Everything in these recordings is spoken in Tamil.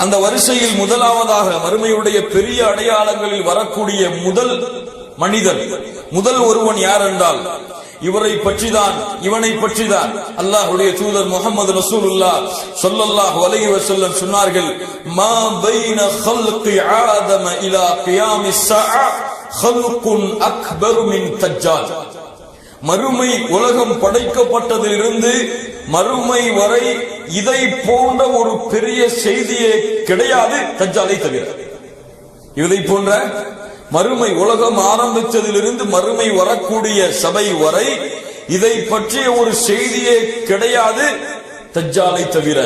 அந்த வரிசையில் முதலாவதாக மறுமையுடைய பெரிய அடையாளங்களில் வரக்கூடிய முதல் மனிதன், முதல் ஒருவன் யார் என்றால் இவனை பற்றிதான் அல்லாஹ்வுடைய தூதர் முஹம்மது ரசூலுல்லாஹ் ஸல்லல்லாஹு அலைஹி வஸல்லம் சொன்னார்கள், மா பைன خلق ஆதம இலா கியாமிஸ் ஸஆ خلق அக்பர் மின் தஜ்ஜால். மறுமை உலகம் படைக்கப்பட்டதிலிருந்து மறுமை வரை இதை போன்ற ஒரு பெரிய செய்தியே கிடையாது தஜ்ஜாலை தவிர. இதை போன்ற மறுமை உலகம் ஆரம்பித்ததிலிருந்து மறுமை வரக்கூடிய சபை வரை இதை பற்றிய ஒரு செய்தியே கிடையாது தஜ்ஜாலை தவிர.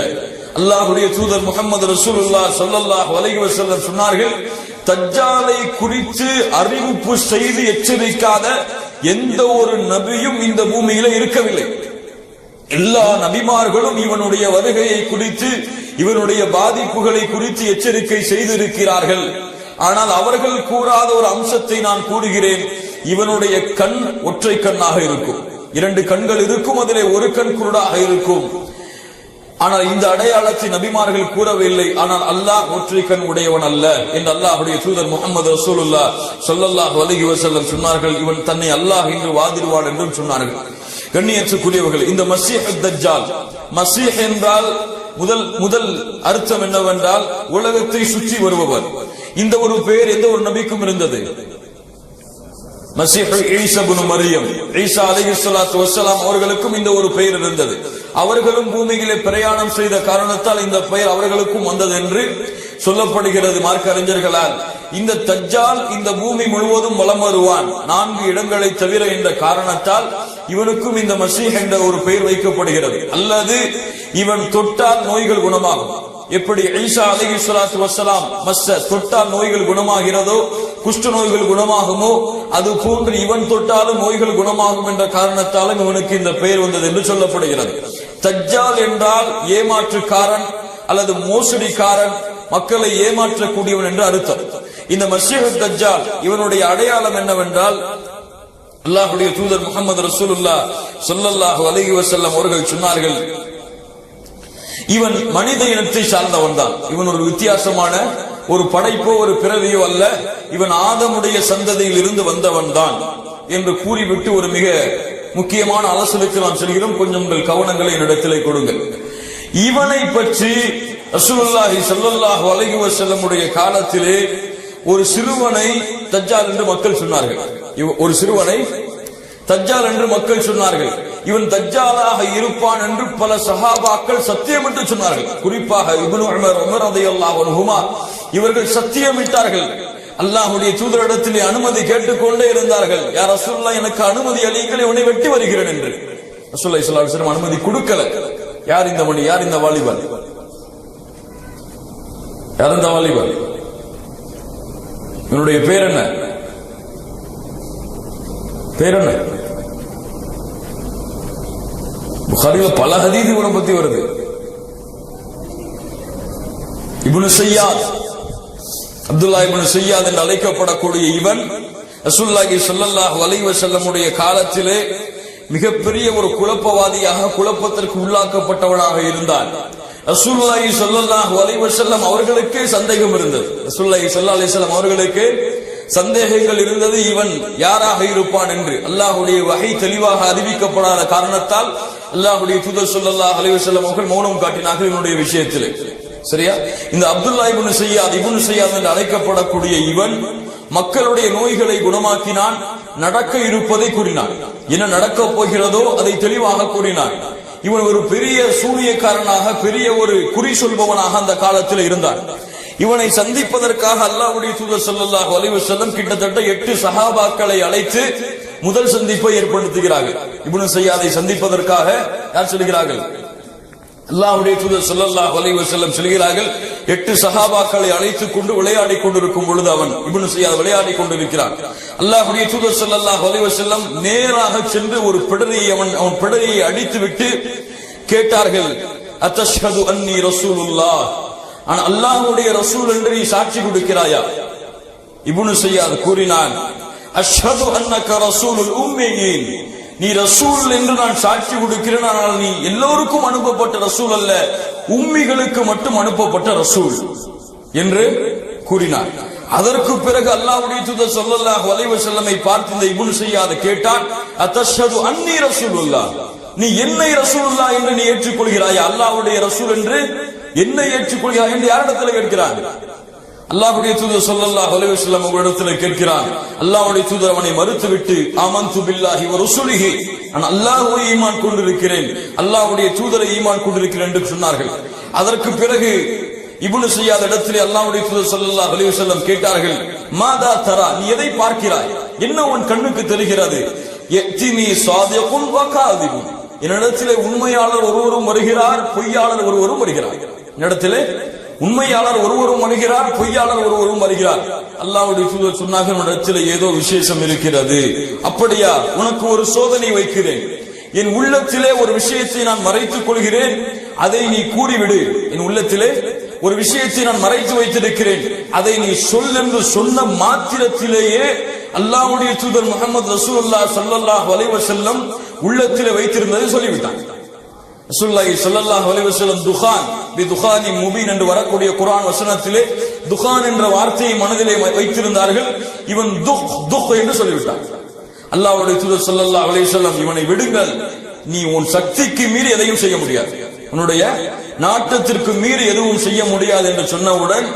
அல்லாஹ்வுடைய தூதர் முஹம்மது ரசூலுல்லாஹ் ஸல்லல்லாஹு அலைஹி வஸல்லம் சொன்னார்கள், தஜ்ஜாலை குறித்து அறிவிப்பு செய்து எச்சரிக்காத எந்த ஒரு நபியும் இந்த பூமியில இருக்கவில்லை. எல்லா நபிமார்களும் இவனுடைய வருகையை குறித்து இவனுடைய பாதிப்புகளை குறித்து எச்சரிக்கை செய்திருக்கிறார்கள். ஆனால் அவர்கள் கூறாத ஒரு அம்சத்தை நான் கூறுகிறேன். இவனுடைய கண் ஒற்றை கண்ணாக இருக்கும், 2 கண்கள் இருக்கும், அதிலே ஒரு கண் குருடாக இருக்கும். ஆனால் இந்த அடையாளத்தை நபிமார்கள் கூறவில்லை. ஆனால் அல்லாஹ் ஒற்றை கண் உடையவன் அல்ல என்று அல்லாஹ்வுடைய தூதர் முஹம்மது ரசூலுல்லாஹ் ஸல்லல்லாஹு அலைஹி வஸல்லம் சொன்னார்கள். இவன் தன்னை அல்லாஹ் என்று வாதிடுவான் என்றும் சொன்னார்கள். கண்ணியத்துக்குரியவர்கள், இந்த மஸீஹ் தஜ்ஜால், மஸீஹ் என்றால் முதல் அர்த்தம் என்னவென்றால் உலகத்தை சுற்றி வருபவர். இந்த ஒரு பெயர் எந்த ஒரு நபிக்கும் இருந்தது? மஸீஹ் ஈசா இப்னு மரியம், ஈசா அலைஹிஸ்ஸலாத்து வஸ்ஸலாம் அவர்களுக்கும் இந்த ஒரு பெயர் இருந்தது. அவர்களும் பூமியிலே பிரயாணம் செய்த காரணத்தால் இந்த பெயர் அவர்களுக்கும் வந்தது என்று சொல்லப்படுகிறது மார்க்க அறிஞர்களால். இந்த தஜ்ஜால் இந்த பூமி முழுவதும் வலம் வருவான் 4 இடங்களை தவிர என்ற காரணத்தால் இவனுக்கும் இந்த மஸீஹ் என்ற ஒரு பெயர் வைக்கப்படுகிறது. அல்லது இவன் தொட்டால் நோய்கள் குணமாகும். எப்படி ஈசா அலைஹிஸ்ஸலாத்து வஸ்ஸலாம் தொட்டால் நோய்கள் குணமாகிறதோ, குஷ்ட நோய்கள் குணமாகுமோ, அது போன்று இவன் தொட்டாலும் நோய்கள் குணமாகும் என்ற காரணத்தாலும் இவனுக்கு இந்த பெயர் வந்தது என்று சொல்லப்படுகிறது. தஜ்ஜால் என்றால் ஏமாற்றுக்காரன் அல்லது மோசடிக்காரன், மக்களை ஏமாற்றக்கூடியவன் என்று அர்த்தம். இந்த மஸீஹ் தஜ்ஜால் இவனுடைய அடையாளம் என்னவென்றால் அல்லாஹ்வுடைய தூதர் முஹம்மது ரசூலுல்லாஹ் ஸல்லல்லாஹு அலைஹி வஸல்லம் அவர்கள் சொன்னார்கள், இவன் மனித இனத்தை சார்ந்தவன் தான். இவன் ஒரு வித்தியாசமான ஒரு படைப்போ ஒரு பிறவியோ அல்ல, இவன் ஆதமுடைய சந்ததியில் இருந்து வந்தவன் தான் என்று கூறிவிட்டு ஒரு மிக முக்கியமான அலசலுக்கு நாம் செல்கிறோம். கொஞ்சம் உங்கள் கவனங்களை என்னிடத்திலே கொடுங்கள். இவனை பற்றி ரசூலுல்லாஹி ஸல்லல்லாஹு அலைஹி வஸல்லம் உடைய காலத்திலே ஒரு சிறுவனை தஜ்ஜால் என்று மக்கள் சொன்னார்கள். ஒரு சிறுவனை தஜ்ஜால் என்று மக்கள் சொன்னார்கள். இவன் தஜ்ஜாலாக இருப்பான் என்று பல சஹாபாக்கள் சத்தியம் என்று சொன்னார்கள். குறிப்பாக இப்னு உமர் ரலியல்லாஹு அன்ஹுமா இவர்கள் சத்தியமிட்டார்கள். அல்லாஹ்வுடைய தூதரிடத்திலே அனுமதி கேட்டுக்கொண்டே இருந்தார்கள். யா ரசூலுல்லாஹ், எனக்கு அனுமதி அளியுங்கள், இவனை வெட்டி வருகிறேன் என்று. ரசூலுல்லாஹி ஸல்லல்லாஹு அலைஹி வஸல்லம் அனுமதி கொடுக்கல. யார் இந்த மணி, யார் இந்த வாலிபன், யார் இந்த வாலிபன், இவனுடைய பேர் என்ன, பேர் என்ன? புகாரில பல ஹதீஸ் இவனை பத்தி வருது. இப்னு ஸையாத், அப்துல்லா இப்னு ஸையாத் என்று அழைக்கப்படக்கூடிய இவன் ரசூலுல்லாஹி ஸல்லல்லாஹு அலைஹி வஸல்லம் உடைய காலத்திலே மிகப்பெரிய ஒரு குழப்பவாதியாக, குழப்பத்திற்கு உள்ளாக்கப்பட்டவனாக இருந்தான். ரசூலுல்லாஹி ஸல்லல்லாஹு அலைஹி வஸல்லம் அவர்களுக்கே சந்தேகம் இருந்தது. ரசூலுல்லாஹி ஸல்லல்லாஹு அலைஹி வஸல்லம் அவர்களுக்கு சந்தேகங்கள் இருந்தது, இவன் யாராக இருப்பான் என்று. அல்லாஹ்வுடைய வஹி தெளிவாக அறிவிக்கப்படாத காரணத்தால் அல்லாஹ்வுடைய தூதர் ஸல்லல்லாஹு அலைஹி வஸல்லம் அவர்கள் மௌனம் காட்டினார்கள் இவனுடைய விஷயத்திலே. சரியா? இந்த அப்துல்லா இப்னு ஸையாத் என்று அழைக்கப்படக்கூடிய இவன் மக்களுடைய நோய்களை குணமாக்கினான், நடக்க இருப்பதை கூறினான், என்ன நடக்கப் போகிறதோ அதை தெளிவாக கூறினான். இவன் ஒரு பெரிய சூனியக்காரனாக, பெரிய ஒரு குறி சொல்பவனாக அந்த காலத்தில் இருந்தான். இவனை சந்திப்பதற்காக அல்லாஹ்வுடைய தூதர் ஸல்லல்லாஹு அலைஹி வஸல்லம் கிட்டத்தட்ட 8 சஹாபாக்களை அழைத்து முதல் சந்திப்பை ஏற்படுத்துகிறார்கள். இப்னு ஸையாதை சந்திப்பதற்காக யார் சொல்கிறார்கள்? அல்லாஹ்வுடைய தூதர் ஸல்லல்லாஹு அலைஹி வஸல்லம் சொல்கிறார்கள். 8 சஹாபாக்களை அழைத்துக் கொண்டு விளையாடிக் கொண்டிருக்கும் பொழுது அவன் இப்னு ஸையாத் விளையாடிக் கொண்டிருக்கிறான். அல்லாஹ்வுடைய தூதர் ஸல்லல்லாஹு அலைஹி வஸல்லம் நேராக சென்று ஒரு பிடரியை அவன் பிடரியை அடித்துவிட்டு கேட்டார்கள், அத்தஷ்ஹது அன்னி ரசூலுல்லாஹ், ஆனா அல்லாஹ்வுடைய ரசூல் என்று நீ சாட்சி கொடுக்கிறாயா? இப்னு ஸையாத் கூறினான், அஷ்ஹது அன்னக ரசூலுல் உம்மீன், நீ ரசூல் என்று நான் சாட்சி கொடுக்கிறேன், ஆனால் நீ எல்லோருக்கும் அனுப்பப்பட்ட ரசூல் அல்ல, உம்மிகளுக்கு மட்டும் அனுப்பப்பட்ட ரசூல் என்று கூறினார். அதற்கு பிறகு அல்லாஹ்வுடைய தூதர் ஸல்லல்லாஹு அலைஹி வஸல்லமை பார்த்து இந்த இப்னு ஸையாத் கேட்டான், அத்தஷ்ஹது அன்னி ரசூலுல்லாஹ், நீ என்னை ரசூலுல்லாஹ் என்று நீ ஏற்றுக்கொள்கிறாயா? அல்லாஹ்வுடைய ரசூல் என்று என்னை ஏற்றுக்கொள்கிறாய் என்று யாரிடத்தில் கேட்கிறான்? அல்லாஹ்வுடைய தூதர் ஸல்லல்லாஹு அலைஹி வஸல்லம் அவரிடத்தில் கேட்கிறான். அல்லாஹ்வுடைய தூதர் அவனை மறுத்துவிட்டு, ஆமன்து பில்லாஹி வ ரசூலிஹி, நான் அல்லாஹ்வை ஈமான் கொண்டிருக்கிறேன், அல்லாஹ்வுடைய தூதரை ஈமான் கொண்டிருக்கிறேன் என்று சொன்னார்கள். அதற்கு பிறகு இப்னு ஸையாத் இடத்திலே அல்லாஹ்வுடைய தூதர் ஸல்லல்லாஹு அலைஹி வஸல்லம் கேட்டார்கள், மாதா தரா, நீ எதை பார்க்கிறாய்? என்ன உன் கண்ணுக்கு தெரிகிறது? யக்தினி சாதிகுன் வ காதிபுன், என்னிடத்திலே உண்மையாளர் ஒருவரும் வருகிறார், பொய்யாளர் ஒருவரும் வருகிறார். என்னிடத்திலே உண்மையாளர் ஒருவரும் வருகிறார், பொய்யாளர் ஒருவரும் வருகிறார். அல்லாஹ்வுடைய தூதர் சொன்னார்கள், உன்னிடத்திலே ஏதோ விசேஷம் இருக்கிறது. அப்படியா? உனக்கு ஒரு சோதனை வைக்கிறேன். என் உள்ளத்திலே ஒரு விஷயத்தை நான் மறைத்துக் கொள்கிறேன், அதை நீ கூறிவிடு. என் உள்ளத்திலே ஒரு விஷயத்தை நான் மறைத்து வைத்திருக்கிறேன், அதை நீ சொல் என்று சொன்ன மாத்திரத்திலேயே அல்லாஹ்வுடைய தூதர் முஹம்மது ரசூலுல்லாஹ் ஸல்லல்லாஹு அலைஹி வஸல்லம் உள்ளத்திலே வைத்திருந்ததை சொல்லிவிட்டான். ரசூலுல்லாஹி ஸல்லல்லாஹு அலைஹி வஸல்லம் துகான் பி துகானி முபீன் என்று வரக்கூடிய குர்ஆன் வசனத்திலே துகான் என்ற வார்த்தையை மனதிலே வைத்திருந்தார்கள். இவன் துக் என்று சொல்லிவிட்டான். அல்லாஹ்வுடைய தூதர் ஸல்லல்லாஹு அலைஹி வஸல்லம், இவனை விடுங்கள், நீ உன் சக்திக்கு மீறி எதையும் செய்ய முடியாது, உன்னுடைய நாட்டத்திற்கு மீறி எதுவும் செய்ய முடியாது என்று சொன்னவுடன்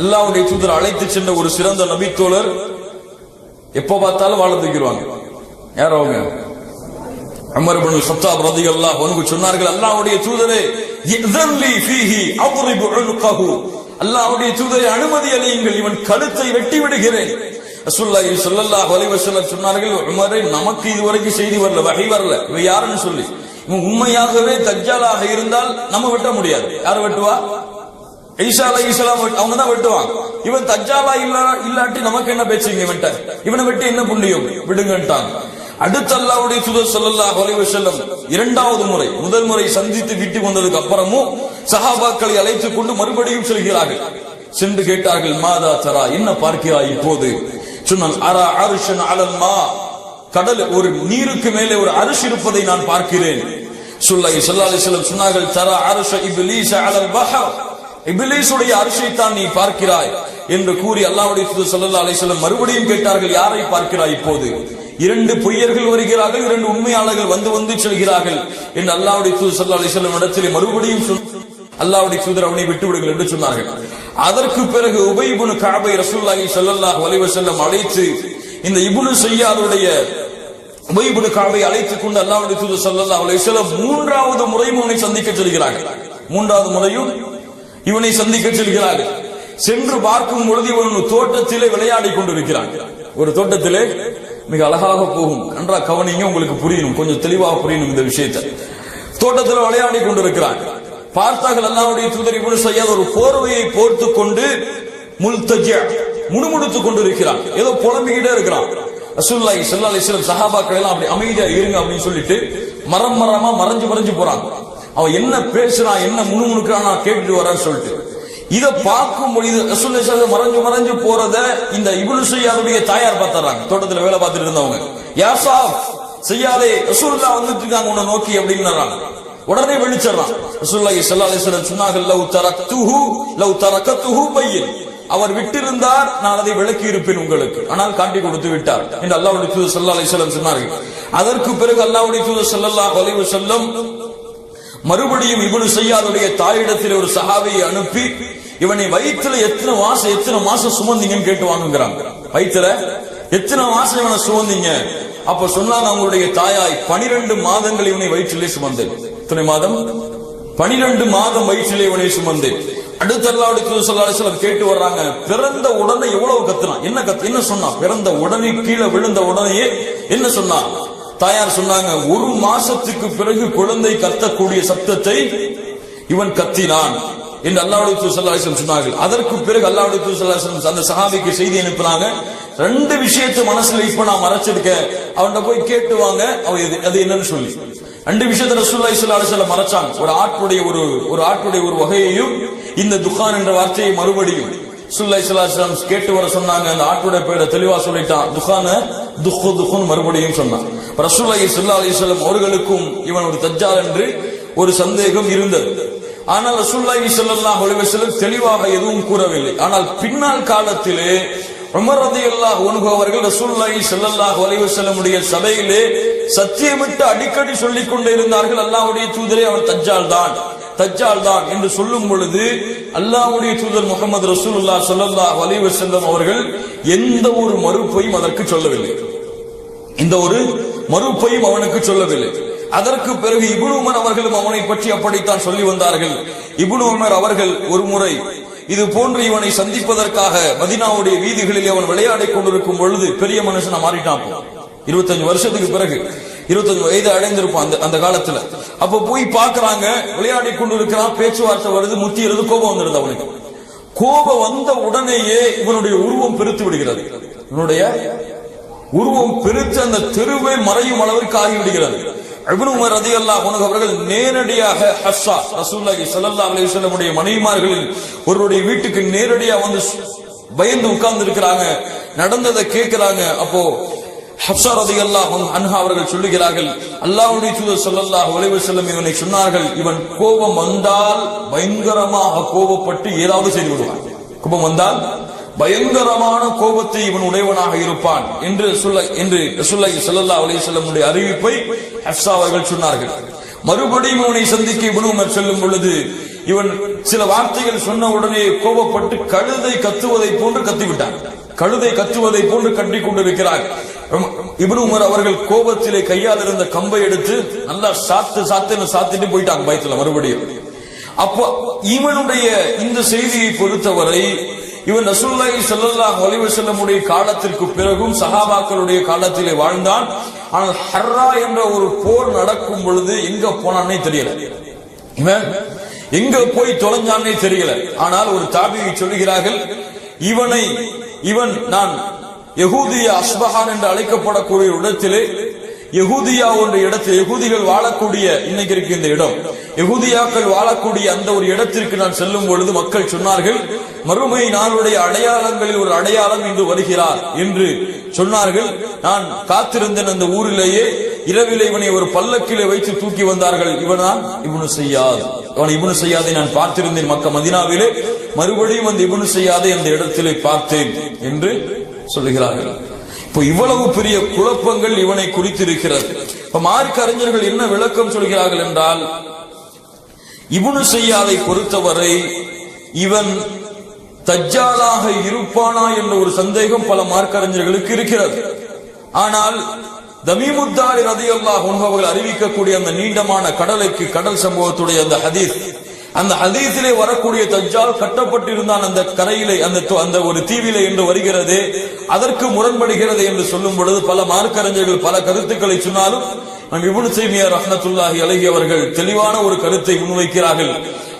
அல்லாஹ்வுடைய தூதர் அழைத்து சென்ற ஒரு சிறந்த நபி தோழர், எப்ப பார்த்தாலும் வாழ தூக்கிடுவாங்க. யார் அவங்க? உமர் இப்னு ഖത്താப் রাদিয়াল্লাহு அன்ஹு சொன்னார்கள், அல்லாஹ்வுடைய தூதரே, இذன்லி ஃபீஹி அضرب عنقه, அல்லாஹ்வுடைய தூதரே அனுமதி அளியுங்கள், இவன் கழுத்தை வெட்டி விடுகிறேன். ரசூலுல்லாஹி ஸல்லல்லாஹு அலைஹி வஸல்லம் சொன்னார்கள், உமரே, நமக்கு இதுவரைக்கும் செய்தி வரல, வஹி வரல, இவன் யாருன்னு சொல்லி. இவன் உண்மையாகவே தஜ்ஜாலாக இருந்தால் நம்ம வெட்ட முடியாது. யார் வெட்டுவா? ஈசா அலைஹிஸ்ஸலாம் அவங்க தான் வெட்டுவாங்க. இவன் தஜ்ஜாலா இல்லாட்டி நமக்கு என்ன பேச்சுங்க? இவனை வெட்டி என்ன புண்ணியம்? விடுங்கன்ட்டாங்க. அடுத்த அல்லாஹ்வுடைய தூதர் ஸல்லல்லாஹு அலைஹி வஸல்லம் இரண்டாவது முறை, முதல் முறை சந்தித்து விட்டு வந்ததுக்கு அப்புறமும் சஹாபாக்களை அழைத்துக் கொண்டு மறுபடியும் செல்கிறார்கள். சென்று கேட்டார்கள், மாதா தரா, என்ன பார்க்கிறாய் இப்போது? சொன்னான், அரா அர்ஷன் அலல் மா, கடல், ஒரு நீருக்கு மேலே ஒரு அரிசி இருப்பதை நான் பார்க்கிறேன். ஸல்லல்லாஹு அலைஹி வஸல்லம் சொன்னார்கள், தரா அர்ஷ இப்லீஸ அலல் பஹர், இப்லீஸுடைய அரிசை தான் நீ பார்க்கிறாய் என்று கூறி அல்லாஹ்வுடைய தூதர் ஸல்லல்லாஹு அலைஹி வஸல்லம் மறுபடியும் கேட்டார்கள், யாரை பார்க்கிறாய் இப்போது? இரண்டு பொய்யர்கள் வருகிறார்கள், இரண்டு உண்மையாளர்கள் வந்து வந்து செல்கிறார்கள் என்று அல்லாஹ்வுடைய தூதர் ஸல்லல்லாஹு அலைஹி வஸல்லம் இடத்திலே மறுபடியும் அல்லாஹ்வுடைய தூதர் அவனை விட்டு விடுங்கள் என்று சொன்னார்கள். அதற்கு பிறகு உபை இப்னு கஅபை ரசூலுல்லாஹி ஸல்லல்லாஹு அலைஹி வஸல்லம் அழைத்து இந்த இப்னு ஸையாதுடைய உபை இப்னு கஅபை அழைத்துக் கொண்டு அல்லாஹ்வுடைய தூதர் ஸல்லல்லாஹு அலைஹி வஸல்லம் மூன்றாவது முறையும் இவனை சந்திக்க செல்கிறார்கள். மூன்றாவது முறையும் இவனை சந்திக்க செல்கிறார்கள். சென்று பார்க்கும் பொழுது இவன் தோட்டத்திலே விளையாடி கொண்டிருக்கிறான். ஒரு தோட்டத்திலே மிக அழகாக போகும். நன்றா கவனிங்க, உங்களுக்கு புரியணும், கொஞ்சம் தெளிவாக புரியணும் இந்த விஷயத்தை. தோட்டத்தில் விளையாடி கொண்டிருக்கிறான். பார்த்தார்கள் அல்லாஹ்வுடைய தூதர் இப்னு ஸையாத் ஒரு போர்வையை போர்த்துக் கொண்டு முல்தஜிஅ, முணுமுணுத்துக் கொண்டிருக்கிறான், ஏதோ புலம்பிக்கிட்டே இருக்கிறான். ரசூலுல்லாஹி ஸல்லல்லாஹு அலைஹி வஸல்லம் சஹாபாக்கள் எல்லாம் அப்படி அமைதியா இருங்க அப்படின்னு சொல்லிட்டு மரமா மறைஞ்சு போறாங்க. அவன் என்ன பேசுறான், என்ன முணுமுணுக்கிறான் கேட்டுட்டு வரான்னு சொல்லிட்டு இத பார்க்கும் பொழுது ரசூலுல்லாஹி ஸல்லல்லாஹு அலைஹி வஸல்லம் மறைஞ்சு போறத இந்த இப்னு ஸையாதுடைய தாயார் பார்த்தாங்க. தோட்டத்துல வேலை பார்த்துட்டு இருந்தவங்க, யா சாப் ஸையாதே, ரசூலுல்லாஹ் வந்துட்டு இருக்காங்க உன்னை நோக்கி அப்படின்னாங்க. உடனே வெளிச்சறான். ரசூலுல்லாஹி ஸல்லல்லாஹு அலைஹி வஸல்லம் சொன்னார்கள், லவ் தரகத்துஹு பையின், அவர் விட்டிருந்தார் நான் அதை விளக்கி இருப்பேன் உங்களுக்கு, ஆனால் காட்டி கொடுத்து விட்டார் என்று அல்லாஹ்வுடைய தூதர் ஸல்லல்லாஹு அலைஹி வஸல்லம் சொன்னார்கள். அதற்கு பிறகு அல்லாஹ்வுடைய தூதர் ஸல்லல்லாஹு அலைஹி வஸல்லம் மறுபடியும் இப்னு ஸையாதுடைய தாயிடத்தில் ஒரு சஹாபியை அனுப்பி, இவனை வயிற்றுல எத்தனை மாசம் சுமந்தீங்கன்னு கேட்டு வாங்குகிறாங்க. வயிற்றுல எத்தனை மாசம் இவனை சுமந்தீங்க? அப்ப சொன்னாங்க, அவங்களுடைய தாயாய் 12 மாதங்கள் இவனை வயிற்றிலே சுமந்தேன். எத்தனை மாதம்? 12 மாதம் வயிற்றிலே இவனை சுமந்தேன். அடுத்த அல்லாஹ்வுடைய தூதர் ஸல்லல்லாஹு அலைஹி வஸல்லம் கேட்டு வர்றாங்க, பிறந்த உடனே எவ்வளவு கத்துனான், என்ன சொன்னா? பிறந்த உடனே கீழே விழுந்த உடனேயே என்ன சொன்னான்? தாயார் சொன்னாங்க, 1 மாசத்துக்கு பிறகு குழந்தை கத்தக்கூடிய சத்தத்தை இவன் கத்தினான் என்று அல்லாஹ்வுடைய தூதர் ஸல்லல்லாஹு அலைஹி வஸல்லம் சொன்னார்கள். அதற்கு பிறகு அல்லாஹ்வுடைய தூதர் ஸல்லல்லாஹு அலைஹி வஸல்லம் அந்த சஹாபிக்கு செய்தி அனுப்புறாங்க, 2 விஷயத்தை மனசுல இப்ப நான் மறைச்சிருக்கேன், அவன்கிட்ட போய் கேட்டு வாங்க அது என்னன்னு சொல்லி. 2 விஷயத்தை ரசூலுல்லாஹி ஸல்லல்லாஹு அலைஹி வஸல்லம் மறைச்சாங்க. ஒரு ஆட்டுடைய ஒரு வகையையும் இந்த துகான் என்ற வார்த்தையை மறுபடியும் ரசூலுல்லாஹி ஸல்லல்லாஹு அலைஹி வஸல்லம் கேட்டு வர சொன்னாங்க. அந்த ஆட்டுடைய பேரை தெளிவா சொல்லிட்டான். துஹான துஹு துஹுன் மறுபடியும் சொன்னான். ரசூலுல்லாஹி ஸல்லல்லாஹு அலைஹி வஸல்லம் அவர்களுக்கும் இவன் ஒரு தஜ்ஜால் என்று ஒரு சந்தேகம் இருந்தது. ஆனால் ரசூலுல்லாஹி ஸல்லல்லாஹு அலைஹி வஸல்லம் தெளிவாக எதுவும் கூறவில்லை. ஆனால் பின்னால் காலத்திலே உமர் ரலியல்லாஹு அன்ஹு அவர்கள் ரசூலுல்லாஹி ஸல்லல்லாஹு அலைஹி வஸல்லம் உடைய சபையிலே சத்தியமிட்டு அடிக்கடி சொல்லிக் கொண்டே இருந்தார்கள், அல்லாஹ்வுடைய தூதரே அவன் தஜ்ஜால் தான் என்று சொல்லும் பொழுது அல்லாஹ்வுடைய தூதர் முஹம்மது ரசூலுல்லாஹி ஸல்லல்லாஹு அலைஹி வஸல்லம் அவர்கள் எந்த ஒரு மறுப்பையும் அதற்கு சொல்லவில்லை. இந்த ஒரு மறுப்பையும் அவனுக்கு சொல்லவில்லை. அதற்கு பிறகு இப்னு உமர் அவர்களும் அவனை பற்றி அப்படித்தான் சொல்லி வந்தார்கள். இப்னு உமர் அவர்கள் ஒரு முறை இது போன்று இவனை சந்திப்பதற்காக மதீனாவுடைய வீதிகளில் அவன் விளையாடிக் கொண்டிருக்கும் பொழுது, பெரிய மனுஷனா மாறிட்டான். 25 வருஷத்துக்கு பிறகு 25 வயது அடைந்திருப்பான் அந்த காலத்துல. அப்ப போய் பாக்குறாங்க, விளையாடி கொண்டிருக்கிறான், பேச்சுவார்த்தை வருது, முத்தியது, கோபம் வந்துடுது அவனுக்கு. கோபம் வந்த உடனேயே இவனுடைய உருவம் பெருத்து விடுகிறது. இவனுடைய உருவம் பெருத்து அந்த தெருவே மறையும் அளவிற்கு ஆகிவிடுகிறது. இப்னு உமர் ரலியல்லாஹு அன்ஹு அவர்கள் நேரடியாக ஹஃப்ஸா ரசூலுல்லாஹி ஸல்லல்லாஹு அலைஹி வஸல்லம் உடைய மனைவிமார்களில் ஒருவருடைய வீட்டுக்கு நேரடியாக வந்து பயந்து உட்கார்ந்து இருக்கிறாங்க. நடந்ததை கேட்கிறாங்க. அப்போ ஹஃப்ஸா ரலியல்லாஹு அன்ஹா அவர்கள் சொல்லுகிறார்கள், அல்லாஹ்வுடைய தூதர் ஸல்லல்லாஹு அலைஹி வஸல்லம் இவனை சொன்னார்கள், இவன் கோபம் வந்தால் பயங்கரமாக கோபப்பட்டு ஏதாவது செய்து விடுவான். கோபம் வந்தால் பயங்கரமான கோபத்தை இவன் உடையவனாக இருப்பான் என்று ரசூலுல்லாஹி ஸல்லல்லாஹு அலைஹி வஸல்லம் உடைய அறிவிப்பை ஹஃப்ஸா அவர்கள் சொன்னார்கள். மறுபடியும் இவனை சந்திக்க இப்னு உமர் செல்லும் பொழுது இவன் சில வார்த்தைகள் சொன்ன உடனே கோபப்பட்டு கழுதை கத்துவதை போன்று கத்திவிட்டான். கழுதை கத்துவதை போன்று கட்டிக் கொண்டிருக்கிறார். இப்னு உமர் அவர்கள் கோபத்திலே கையால் இருந்த கம்பை எடுத்து நல்லா சாத்திட்டு போயிட்டாங்க பயத்துல மறுபடியும். அப்போ இவனுடைய இந்த செய்தியை பொறுத்தவரை இவன் ரசூலுல்லாஹி ஸல்லல்லாஹு அலைஹி வஸல்லம் உடைய காலத்திற்கு பிறகும் சஹாபாக்களுடைய காலத்திலே வாழ்ந்தான். ஆனால் ஹர்ரா என்ற ஒரு போர் நடக்கும் பொழுது எங்க போனானே தெரியல, இவன் எங்க போய் தொலைஞ்சானே தெரியல. ஆனால் ஒரு தாபியை சொல்லுகிறார்கள், இவன் நான் யஹூதியா அஸ்பஹான் என்று அழைக்கப்படக்கூடிய இடத்திலே யஹூதியா என்ற இடத்தில் யஹூதிகள் வாழக்கூடிய இன்னைக்கு இருக்கு இந்த இடம், யஹூதியாக்கள் வாழக்கூடிய அந்த ஒரு இடத்திற்கு நான் செல்லும் பொழுது மக்கள் சொன்னார்கள், மறுமை நாளுடைய அடையாளங்களில் ஒரு அடையாளம் இன்று வருகிறார் என்று சொன்னார்கள். நான் காத்திருந்தேன். அந்த ஊரிலேயே இரவிலே இவனை ஒரு பல்லக்கிலே வைத்து தூக்கி வந்தார்கள். இவன் இப்னு ஸையாதை நான் பார்த்திருந்தேன் மதீனாவிலே. மறுபடியும் அந்த இப்னு ஸையாதை அந்த இடத்திலே பார்த்தேன் என்று சொல்லுகிறார்கள். இப்போ இவ்வளவு பெரிய குழப்பங்கள் இவனை குறித்திருக்கிறது. இப்ப மார்க்க அறிஞர்கள் என்ன விளக்கம் சொல்கிறார்கள் என்றால், இப்னு ஸையாதை பொறுத்தவரை இவன் தஜ்ஜாலாக இருப்பானா என்ற ஒரு சந்தேகம் பல மார்க்க அறிஞர்களுக்கு இருக்கிறது. ஆனால் தமீமுத்தாரி ரலியல்லாஹு அன்ஹு அவர்கள் அறிவிக்கக்கூடிய அந்த நீண்டமான கடல் சம்பவத்துடைய அந்த ஹதீஸிலே வரக்கூடிய தஜ்ஜால் கட்டப்பட்டிருந்தான் அந்த கரையிலே, அந்த ஒரு தீவிலே என்று வருகிறது. அதற்கு முரண்படுகிறது என்று சொல்லும் பொழுது பல மார்க்கறிஞர்கள் பல கருத்துக்களை சொன்னாலும் இப்னு தைமியா ரஹ்மத்துல்லாஹி அலைஹி அவர்கள் தெளிவான ஒரு கருத்தை முன்வைக்கிறார்கள்.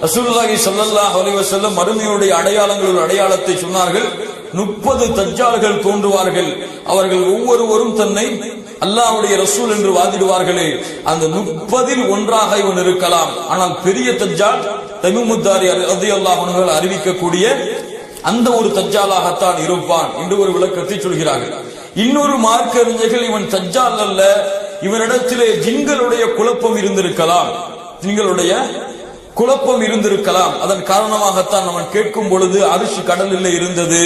ரசூலுல்லாஹி ஸல்லல்லாஹு அலைஹி வஸல்லம் மறுமையுடைய அடையாளத்தை சொன்னார்கள். 30 தஜ்ஜால்கள் தோன்றுவார்கள். அவர்கள் ஒவ்வொருவரும் தன்னை அல்லாஹ்வுடைய ரசூல் என்று வாதிடுவார்களே, அந்த 30இல் ஒன்றாக இவன் இருக்கலாம். ஆனால் பெரிய தஜ்ஜால் தமீமுத்தாரி ரலியல்லாஹு அன்ஹு அறிவிக்கக்கூடிய அந்த ஒரு தஜ்ஜாலாகத்தான் இருப்பான் என்று ஒரு விளக்கத்தை சொல்கிறார்கள். இன்னொரு மார்க்க அறிஞர்கள் இவன் தஜ்ஜால் அல்ல, இவனிடத்திலே ஜின்களுடைய குழப்பம் இருந்திருக்கலாம். அதன் காரணமாகத்தான் அவன் கேட்கும் பொழுது அரிசி கடலில் இருந்தது,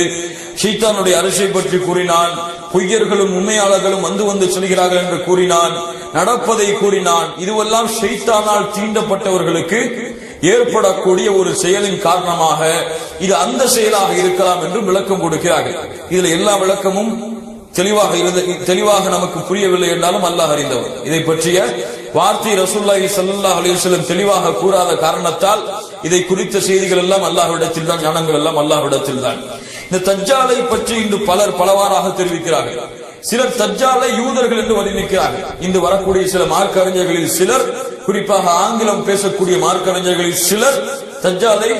ஷைத்தானுடைய அரிசை பற்றி கூறினான், பொய்யர்களும் உண்மையாளர்களும் வந்து சொல்கிறார்கள் என்று கூறினான், நடப்பதை கூறினான். இதுவெல்லாம் ஷைத்தானால் தீண்டப்பட்டவர்களுக்கு ஏற்படக்கூடிய ஒரு செயலின் காரணமாக இது அந்த செயலாக இருக்கலாம் என்று விளக்கம் கொடுக்கிறார்கள். இதுல எல்லா விளக்கமும் தெளிவாக நமக்கு புரியவில்லை என்றாலும் அல்லாஹ் அறிந்தவர். இதை பற்றிய வார்த்தை ரசூலுல்லாஹி ஸல்லல்லாஹு அலைஹி வஸல்லம் தெளிவாக கூறாத காரணத்தால் இதை குறித்த செய்திகள் எல்லாம் அல்லாஹ்விடத்தில் தான், ஞானங்கள் எல்லாம் அல்லாஹ்விடத்தில் தான். இந்த தஜ்ஜாலை பற்றி இன்று பலர் பலவாறாக தெரிவிக்கிறார்கள். சிலர் தஜ்ஜாலை யூதர்கள் என்று வர்ணிக்கிறார்கள். இன்று வரக்கூடிய சில மார்க்க அறிஞர்களில் சிலர், குறிப்பாக ஆங்கிலம் பேசக்கூடிய மார்க்க அறிஞர்களில் சிலர் தஜ்ஜாலை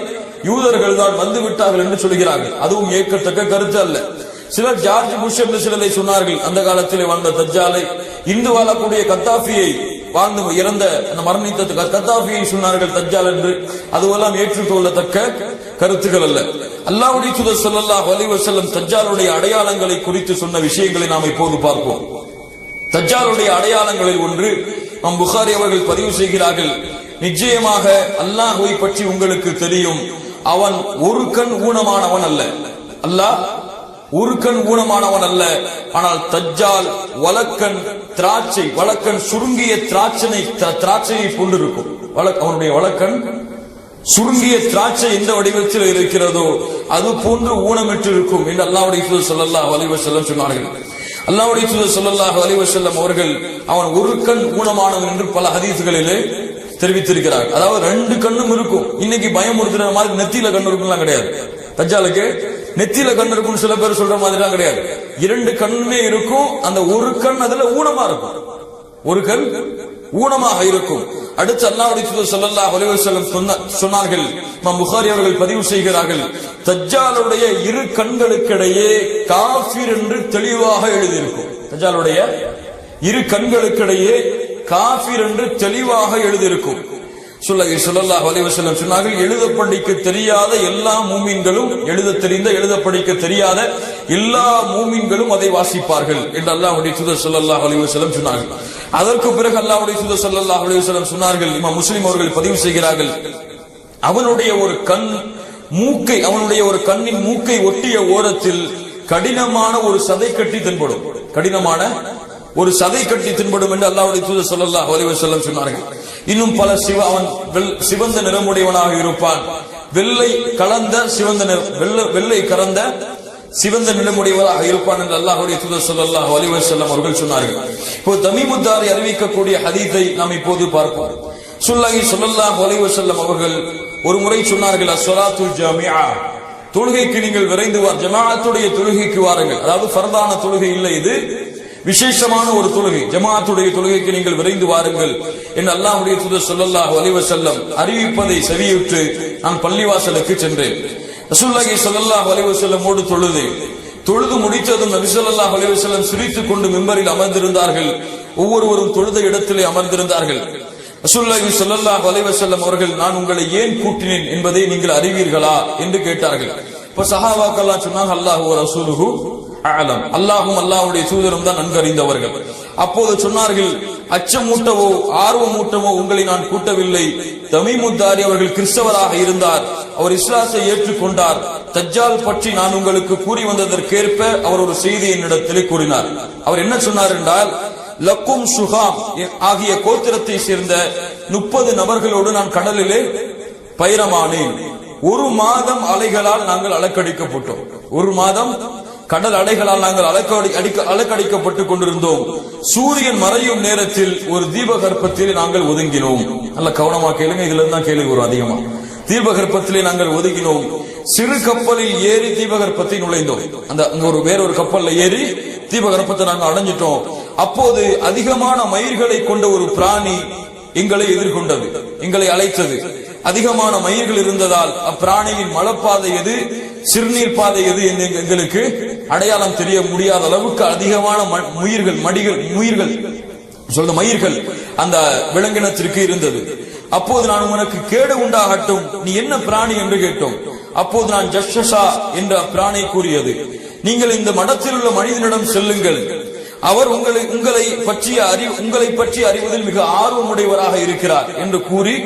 யூதர்கள் தான் வந்து விட்டார்கள் என்று சொல்கிறார்கள். அதுவும் ஏற்கத்தக்க கருத்து அல்ல. சிலர் ஜார்ஜ் புஷ் என்று சிலரை சொன்னார்கள். அந்த காலத்திலே வாழ்ந்த தஜ்ஜாலை, இந்து வாழக்கூடிய கத்தாஃபியை வாழ்ந்து இறந்த மரணித்த கத்தாஃபியை சொன்னார்கள் தஜ்ஜால் என்று. அதுவெல்லாம் ஏற்றுக்கொள்ளத்தக்க கருத்துக்கள் அல்ல. அல்லாஹ்வுடைய தூதர் ஸல்லல்லாஹு அலைஹி வஸல்லம் தஜ்ஜாலுடைய அடையாளங்களை குறித்து சொன்ன விஷயங்களை நாம் இப்போது பார்ப்போம். தஜ்ஜாலுடைய அடையாளங்களில் ஒன்று இமாம் புகாரி அவர்கள் பதிவு செய்கிறார்கள், நிச்சயமாக அல்லாஹ்வை பற்றி உங்களுக்கு தெரியும், அவன் ஒரு கண் ஊனமானவன் அல்ல. அல்லாஹ் ஒரு கண் ஊனமானவன் அல்ல. ஆனால் தஜ்ஜால் வலக்கண் திராட்சை, வலக்கண் சுருங்கிய திராட்சையை கொண்டிருக்கும். அவனுடைய வலக்கண் சுருங்கிய திராட்சை எந்த வடிவத்தில் இருக்கிறதோ அது போன்று ஊனமிட்டு இருக்கும் என்று அல்லாஹ்வுடைய தூதர் ஸல்லல்லாஹு அலைஹி வஸல்லம் சொன்னார்கள். அல்லாஹ்வுடைய தூதர் ஸல்லல்லாஹு அலைஹி வஸல்லம் அவர்கள் அவன் ஒரு கண் ஊனமானவன் என்று பல ஹதீஸ்களிலே தெரிவித்திருக்கிறார். அதாவது ரெண்டு கண்ணும் இருக்கும். இன்னைக்கு பயமுறுத்துற மாதிரி நெத்தியில கண்ணு இருக்கும்லாம் கிடையாது. தஜ்ஜாலுக்கு நெத்தியில கண் இருக்கும்னு சில பேர் சொல்ற மாதிரிலாம் கிடையாது. இரண்டு கண்ணுமே இருக்கும். அந்த ஒரு கண் அதுல ஊனமா இருக்கும், ஒரு கண் ஊனமாக இருக்கும். அடுத்து அல்லாஹ்வுடைய தூதர் ஸல்லல்லாஹு அலைஹி வஸல்லம் சொன்னார்கள், இமாம் புகாரி அவர்கள் பதிவு செய்கிறார்கள், தஜ்ஜாலுடைய இரு கண்களுக்கிடையே காஃபிர் என்று தெளிவாக எழுதியிருக்கும். தஜ்ஜாலுடைய இரு கண்களுக்கிடையே காஃபிர் என்று தெளிவாக எழுதியிருக்கும். ஸல்லல்லாஹு அலைஹி வஸல்லம் சொன்னார்கள், எழுத படிக்க தெரியாத எல்லா மூமின்களும், எழுத தெரிந்த எழுத படிக்க தெரியாத எல்லா மூமின்களும் அதை வாசிப்பார்கள் என்று அல்லாஹ்வுடைய தூதர் ஸல்லல்லாஹு அலைஹி வஸல்லம் சொன்னார்கள். அதற்கு பிறகு அல்லாஹ்வுடைய தூதர் ஸல்லல்லாஹு அலைஹி வஸல்லம் சொன்னார்கள், இமாம் முஸ்லிம் அவர்கள் பதிவு செய்கிறார்கள், அவனுடைய ஒரு கண் மூக்கை, அவனுடைய ஒரு கண்ணின் மூக்கை ஒட்டிய ஓரத்தில் கடினமான ஒரு சதை கட்டி தென்படும், கடினமான ஒரு சதை கட்டி தென்படும் என்று அல்லாஹ்வுடைய தூதர் ஸல்லல்லாஹு அலைஹி வஸல்லம் சொன்னார்கள். இன்னும் பல அவன் சிவந்த நிறமுடையவனாக இருப்பான், வெள்ளை கலந்த சிவந்த வெள்ளை கலந்த சிவந்த நிறமுடையவராக இருப்பான் என்று அல்லாஹ்வுடைய தூதர் ஸல்லல்லாஹு அலைஹி வஸல்லம் அவர்கள் சொன்னார்கள். இப்போ தமீமுத்தாரி அறிவிக்கக்கூடிய ஹதீஸை நாம் இப்போது பார்ப்போம். ஸல்லல்லாஹு அலைஹி வஸல்லம் அவர்கள் ஒரு முறை சொன்னார்கள், அஸ்ஸலாத்துல் ஜாமிஆ, தொழுகைக்கு நீங்கள் விரைந்து ஜமாஅத்துடைய தொழுகைக்கு வாருங்கள். அதாவது ஃபர்தான தொழுகை இல்லை, இது விசேஷமான ஒரு தொழுகை, ஜமாஅத்துடைய தொழுகைக்கு நீங்கள் விரைந்து வாருங்கள் என்று அல்லாஹ்வுடைய தூதர் ஸல்லல்லாஹு அலைஹி வஸல்லம் அறிவிப்பதை செவியுற்று நான் பள்ளிவாசலுக்கு சென்றேன். ரசூலுல்லாஹி ஸல்லல்லாஹு அலைஹி வஸல்லமோடு தொழுது முடித்ததும் நபி ஸல்லல்லாஹு அலைஹி வஸல்லம் சிரித்துக் கொண்டு மிம்பரில் அமர்ந்திருந்தார்கள். ஒவ்வொருவரும் தொழுத இடத்திலே அமர்ந்திருந்தார்கள். ரசூலுல்லாஹி ஸல்லல்லாஹு அலைஹி வஸல்லம் அவர்கள், நான் உங்களை ஏன் கூட்டினேன் என்பதை நீங்கள் அறிவீர்களா என்று கேட்டார்கள். இப்ப சஹாபாக்கள் சொன்னாங்க, அல்லாஹு வ ரசூலுஹு அஅலம், அல்லாஹ்வும் அல்லாஹ்வுடைய தூதரும் தான் நன்கு அறிந்தவர்கள். அப்போது சொன்னார்கள், அச்சமூட்டவோ ஆர்வமூட்டவோ உங்களை நான் கூட்டவில்லை. தமீமுத்தாரி அவர்கள் கிறிஸ்தவராக இருந்தார், அவர் இஸ்லாத்தை ஏற்றுக்கொண்டார். தஜ்ஜால் பற்றி நான் உங்களுக்கு கூறி வந்ததற்கேற்ப அவர் ஒரு செய்தியை என்னிடத்திலே கூறினார். அவர் என்ன சொன்னார் என்றால், லக்கும் சுகாம் ஆகிய கோத்திரத்தை சேர்ந்த 30 நபர்களோடு நான் கடலிலே பயணமானேன். ஒரு மாதம் அலைகளால் நாங்கள் அலக்கடிக்கப்பட்டோம். ஒரு மாதம் கடல் அலைகளால் நாங்கள் அலக்கடிக்கப்பட்டுக் கொண்டிருந்தோம். சூரியன் மறையும் நேரத்தில் ஒரு தீபகற்பத்திலே நாங்கள் ஒதுங்கினோம். நல்ல கவனமா கேளுங்க, இதுல இருந்தான் கேள்வி வரும் அதிகமா. தீபகற்பத்திலே நாங்கள் ஒதுங்கினோம். சிறு கப்பலில் ஏறி தீபகற்பத்தை நுழைந்தோம். அந்த வேறொரு கப்பல்ல ஏறி தீபகற்பத்தை நாங்கள் அடைஞ்சிட்டோம். அப்போது அதிகமான மயிர்களை கொண்ட ஒரு பிராணி எங்களை எதிர்கொண்டது, எங்களை அழைத்தது. அதிகமான மயிர்கள் இருந்ததால் அப்பிராணியின் மலப்பாதை எது, சிறுநீர் பாதை எது என்று எங்களுக்கு அடையாளம் தெரிய முடியாத அளவுக்கு அதிகமான மயிர்கள் அந்த விலங்கினத்திற்கு இருந்தது. அப்போது நான் உனக்கு கேடு உண்டாகட்டும், நீ என்ன பிராணி என்று கேட்டோம். அப்போது நான் ஜஷஷா என்ற பிராணி கூறியது, நீங்கள் இந்த மடத்தில் உள்ள மனிதனிடம் செல்லுங்கள், அவர் உங்களை பற்றி அறிவதில் மிக ஆர்வமுடையவராக இருக்கிறார் என்று கூறி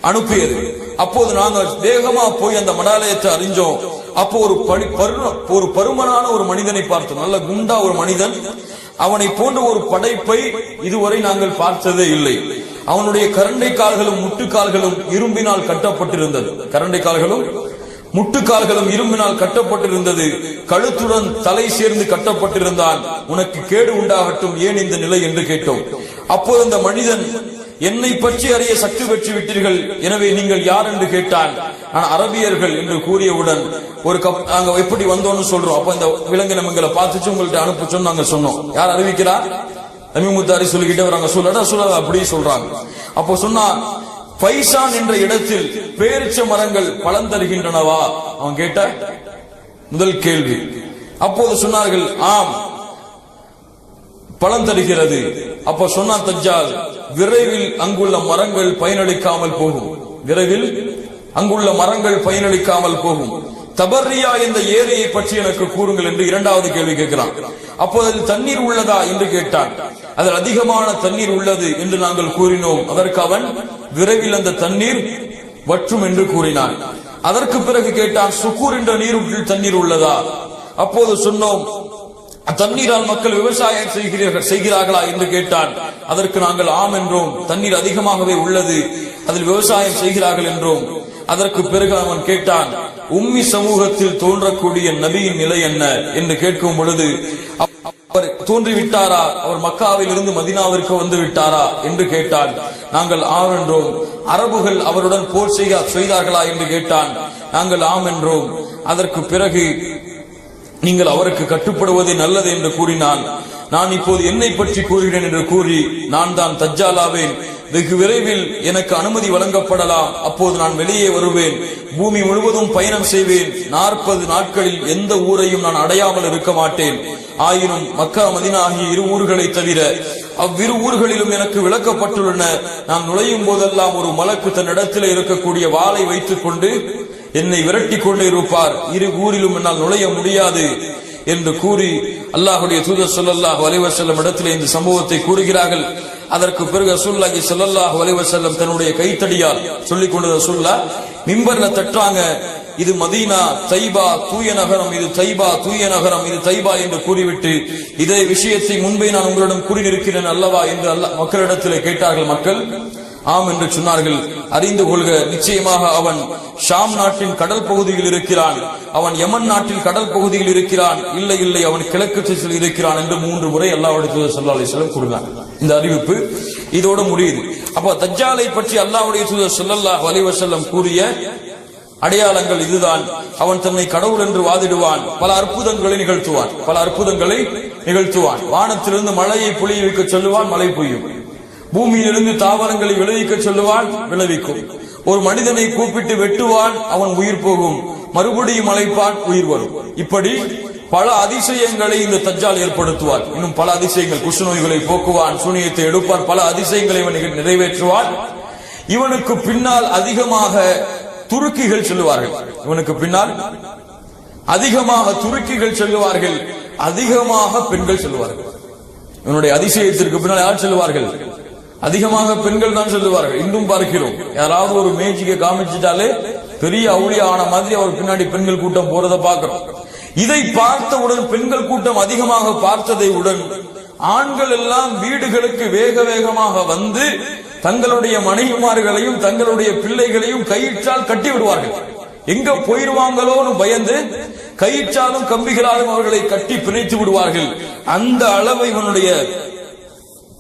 அனுப்பியது. அப்போது நாங்கள் வேகமா போய் அந்த மடாலயத்தை அறிஞ்சோம். அப்போ ஒரு பருமனான ஒரு மனிதனை பார்த்தோம், நல்ல குண்டா ஒரு மனிதன். அவனை போன்ற ஒரு படைப்பை இதுவரை நாங்கள் பார்த்ததே இல்லை. அவனுடைய கரண்டை கால்களும் முட்டுக்கால்களும் இரும்பினால் கட்டப்பட்டிருந்தது. கரண்டை கால்களும் முட்டுக்கால்களும் இரும்பினால் கட்டப்பட்டிருந்தது. கழுத்துடன் தலை சேர்ந்து கட்டப்பட்டிருந்தான். உனக்கு கேடு உண்டாகட்டும், ஏன் இந்த நிலை என்று கேட்டோம். அப்போது அந்த மனிதன், என்னை பற்றி அறிய சக்தி பெற்று விட்டீர்கள், எனவே நீங்கள் யார் என்று கேட்டான். நான் அரபியர்கள் என்று கூறியவுடன் நாங்க எப்படி வந்தோம்னு சொல்றோம். அப்ப இந்த விலங்கினம் எங்களை பார்த்துச்சு, உங்கள்ட்ட அனுப்பிச்சோம் நாங்க சொன்னோம். யார் அறிவிக்கிறார்? தமீமுத்தாரி சொல்லிக்கிட்டே வராங்க. சொல்ல அப்படி சொல்றாங்க. அப்போ சொன்னா, பைசான் என்ற இடத்தில் பேரிச்ச மரங்கள் பலன் தருகின்றனவா? அவன் கேட்ட முதல் கேள்வி. அப்போது சொன்னார்கள், ஆம் பலன் தருகிறது. அப்ப சொன்னா தஜ்ஜால், விரைவில் அங்குள்ள மரங்கள் பயனளிக்காமல் போகும், விரைவில் அங்குள்ள மரங்கள் பயனளிக்காமல் போகும். தபர்ரியா என்ற ஏரியை பற்றி எனக்கு கூறுங்கள் என்று இரண்டாவது கேள்வி கேட்கிறான். அப்போது அதில் தண்ணீர் உள்ளதா என்று கேட்டான். அதில் அதிகமான தண்ணீர் உள்ளது என்று நாங்கள் கூறினோம். அதற்கு அவன் விரைவில் அந்த தண்ணீர் வற்றும் என்று கூறினான். அதற்கு பிறகு கேட்டான், சுக்கூர் என்ற நீரூற்றில் தண்ணீர் உள்ளதா? அப்போது சொன்னோம், தண்ணீரால் மக்கள் விவசாயம் செய்கிறார்களா என்று கேட்டான். அதற்கு நாங்கள் ஆம் என்றோம். தண்ணீர் அதிகமாகவே உள்ளது, அதில் விவசாயம் செய்கிறார்கள் என்றோம். அதற்கு பிறகு அவன் கேட்டான், உம்மி சமூகத்தில் தோன்றக்கூடிய நபியின் நிலை என்ன என்று கேட்கும் பொழுது, அவர் தோன்றிவிட்டாரா, அவர் மக்காவில் இருந்து மதீனாவிற்கு வந்து விட்டாரா என்று கேட்டான். நாங்கள் ஆம் என்றோம். அரபுகள் அவருடன் போர் செய்தார்களா என்று கேட்டான். நாங்கள் ஆம் என்றோம். அதற்கு பிறகு நீங்கள் அவருக்கு கட்டுப்படுவதே நல்லது என்று கூறினான். நான் இப்போது என்னை பற்றி கூறுகிறேன் என்று கூறி, நான் தான் தஜ்ஜாலாவேன், வெகு விரைவில் எனக்கு அனுமதி வழங்கப்படலாம், அப்போது நான் வெளியே வருவேன், பூமி முழுவதும் பயணம் செய்வேன், 40 நாட்களில் எந்த ஊரையும் நான் அடையாமல் இருக்க மாட்டேன். ஆயினும் மக்கா மதீனா ஆகிய இரு ஊர்களை தவிர அவ்விரு ஊர்களிலும் எனக்கு விளக்கப்பட்டுள்ளன. நான் நுழையும் போதெல்லாம் ஒரு மலக்கு தன்னிடத்தில் இருக்கக்கூடிய வாளை வைத்துக் கொண்டு என்னை விரட்டி கொண்டே இருப்பார். இரு ஊரிலும் என்னால் நுழைய முடியாது என்று கூறி அல்லாஹ்வுடைய தூதர் ஸல்லல்லாஹு அலைஹி வஸல்லம் இடத்திலே இந்த சம்பவத்தை கூறுகிறார்கள். அதற்கு பிறகு ரசூலுல்லாஹி ஸல்லல்லாஹு அலைஹி வஸல்லம் தன்னுடைய கைத்தடியால் சொல்லிக் கொண்ட ரசூலுல்லாஹ் மிம்பர்ல தட்டுறாங்க, இது மதீனா தைபா தூய நகரம், இது தைபா தூய நகரம், இது தைபா என்று கூறிவிட்டு, இதே விஷயத்தை முன்பே நான் உங்களிடம் கூறியிருக்கிறேன் அல்லவா என்று மக்களிடத்திலே கேட்டார்கள். மக்கள் ஆம் என்று சொன்னார்கள். அறிந்து கொள்க, நிச்சயமாக அவன் ஷாம் நாட்டின் கடல் பகுதியில் இருக்கிறான், அவன் யமன் நாட்டில் கடல் பகுதியில் இருக்கிறான், இல்லை இல்லை அவன் கிழக்கு திசையில் இருக்கிறான் என்று 3 முறை அல்லாஹ்வுடைய தூதர் ஸல்லல்லாஹு அலைஹி வஸல்லம் கூறினார். இந்த அறிவிப்பு இதோடு முடியுது. அப்ப தஜ்ஜாலை பற்றி அல்லாஹ்வுடைய தூதர் ஸல்லல்லாஹு அலைஹி வஸல்லம் கூறிய அடையாளங்கள் இதுதான். அவன் தன்னை கடவுள் என்று வாதிடுவான், பல அற்புதங்களை நிகழ்த்துவான். வானத்திலிருந்து மழையை பொழிய வைக்க சொல்லுவான், மழை பொய்யும். பூமியிலிருந்து தாவரங்களை விளைவிக்க சொல்லுவான், விளைவிக்கும். ஒரு மனிதனை கூப்பிட்டு வெட்டுவான், அவன் உயிர் போகும், மறுபடியும் அழைப்பான், உயிர் வரும். இப்படி பல அதிசயங்களை இந்த தஜ்ஜால் ஏற்படுத்துவான். இன்னும் பல அதிசயங்கள், குஷ்ண நோய்களை போக்குவான், சூனியத்தை எடுப்பான், பல அதிசயங்களை இவன் நிறைவேற்றுவான். இவனுக்கு பின்னால் அதிகமாக துருக்கிகள் சொல்லுவார்கள், இவனுக்கு பின்னால் அதிகமாக துருக்கிகள் சொல்லுவார்கள், அதிகமாக பெண்கள் சொல்லுவார்கள். இவனுடைய அதிசயத்திற்கு பின்னால் யார் சொல்லுவார்கள்? அதிகமாக பெண்கள் தான் சொல்லுவார்கள். இன்னும் பார்க்கிறோம், யாராவது ஒரு மேஜிக்கை காமிச்சிட்டாலே பெரிய அவுளியா ஆன மாதிரி அவர் பின்னாடி பெண்கள் கூட்டம் போறதை பார்க்கிறோம். இதை பார்த்தவுடன், பெண்கள் கூட்டம் அதிகமாக பார்த்ததை உடன் ஆண்கள் எல்லாம் வீடுகளுக்கு வேக வேகமாக வந்து தங்களுடைய மனைவிமார்களையும் தங்களுடைய பிள்ளைகளையும் கயிற்றால் கட்டி விடுவார்கள். எங்க போயிருவாங்களோன்னு பயந்து கயிற்றாலும் கம்பிகளாலும் அவர்களை கட்டி பிணைத்து விடுவார்கள். அந்த அளவு இவனுடைய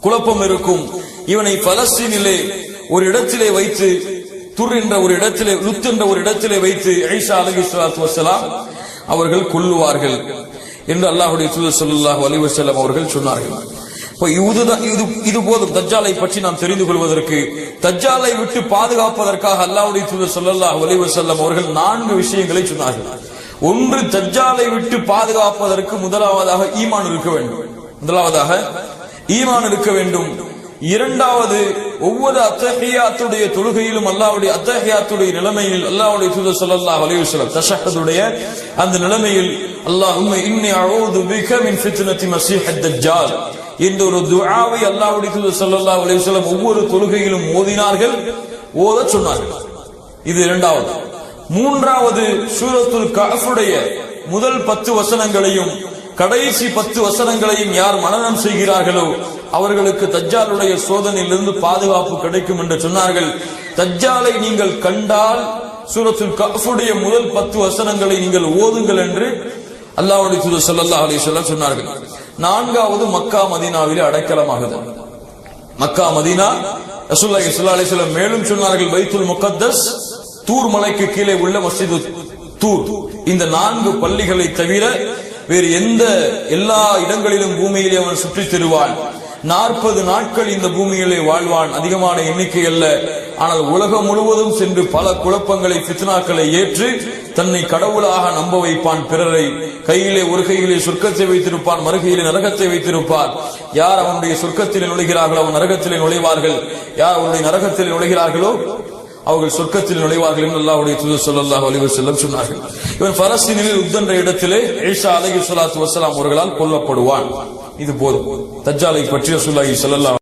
குழப்பம் இருக்கும். இவனை பலஸ்தீனிலே ஒரு இடத்திலே வைத்து, துர் என்ற ஒரு இடத்திலே, லுத் என்ற ஒரு இடத்திலே வைத்து ஈசா அலைஹிஸ்ஸலாத்து வஸ்ஸலாம் அவர்கள் கொல்லுவார்கள் என்று அல்லாஹ்வுடைய தூதர் ஸல்லல்லாஹு அலைஹி வஸல்லம் அவர்கள் சொன்னார்கள். இது போதும் தஜ்ஜாலை பற்றி நாம் தெரிந்து கொள்வதற்கு. தஜ்ஜாலை விட்டு பாதுகாப்பதற்காக அல்லாஹ்வுடைய தூதர் ஸல்லல்லாஹு அலைஹி வஸல்லம் அவர்கள் 4 விஷயங்களை சொன்னார்கள். ஒன்று, தஜ்ஜாலை விட்டு பாதுகாப்பதற்கு முதலாவதாக ஈமான் இருக்க வேண்டும். இரண்டாவது, ஒவ்வொரு அத்தஹியாத்துடைய தொழுகையிலும் அல்லாஹ்வுடைய அத்தஹியாத்துடைய நிலைமையில் அல்லாஹ்வுடைய தூதர் ஸல்லல்லாஹு அலைஹி வஸல்லம் தஷஹ்ஹுடைய அந்த நிலைமையில் அல்லாஹும்ம இன்னி அஊது பிக மின் ஃபித்னதி மஸீஹ் தஜ்ஜால் என்ற ஒரு துஆவை அல்லாஹ்வுடைய தூதர் ஸல்லல்லாஹு அலைஹி வஸல்லம் ஒவ்வொரு தொழுகையிலும் ஓதினார்கள், ஓதச் சொன்னார்கள். இது இரண்டாவது. மூன்றாவது, சூரத்துல் கஹ்ஃபுடைய முதல் 10 வசனங்களையும் கடைசி 10 வசனங்களையும் யார் மனனம் செய்கிறார்களோ அவர்களுக்கு தஜ்ஜாலுடைய சோதனையிலிருந்து பாதுகாப்பு கிடைக்கும் என்று சொன்னார்கள். தஜ்ஜாலை நீங்கள் கண்டால் சூரத்துல் கஹ்ஃபுடைய முதல் 10 வசனங்களை நீங்கள் ஓதுங்கள் என்று அல்லாஹ்வுடைய தூதர் ஸல்லல்லாஹு அலைஹி வஸல்லம் சொன்னார்கள். நான்காவது, மக்கா மதீனாவிலே அடைக்கலமாகுதல். மக்கா மதீனா, ரசூலுல்லாஹி ஸல்லல்லாஹு அலைஹி வஸல்லம் மேலும் சொன்னார்கள், பைத்துல் முகத்தஸ், தூர் மலைக்கு கீழே உள்ள மஸ்ஜிது தூர், இந்த 4 பள்ளிகளை தவிர வேறு எல்லா இடங்களிலும் பூமியிலே அவன் சுற்றித் திருவான். 40 நாட்கள் இந்த பூமியிலே வாழ்வான். அதிகமான எண்ணிக்கை அல்ல, ஆனால் உலகம் முழுவதும் சென்று பல குழப்பங்களை, ஃபித்னாக்களை ஏற்று தன்னை கடவுளாக நம்ப வைப்பான். பிறரை கையிலே, ஒரு கையிலே சொர்க்கத்தை வைத்திருப்பான், மறுகையிலே நரகத்தை வைத்திருப்பான். யார் அவனுடைய சொர்க்கத்திலே நுழைகிறார்களோ அவன் நரகத்திலே நுழைவார்கள், யார் அவனுடைய நரகத்திலே நுழைகிறார்களோ அவர்கள் சொர்க்கத்தில் நுழைவார்கள் என்று அல்லாஹ்வுடைய தூதர் ஸல்லல்லாஹு அலைஹி வஸல்லம் சொன்னார்கள். இவன் பலஸ்தீனில் உத் என்ற இடத்திலே ஈசா அலைஹிஸ்ஸலாத்து வஸ்ஸலாம் அவர்களால் கொல்லப்படுவான். இது போதும். தஜ்ஜாலை பற்றி ரசூலுல்லாஹி ஸல்லல்லாஹு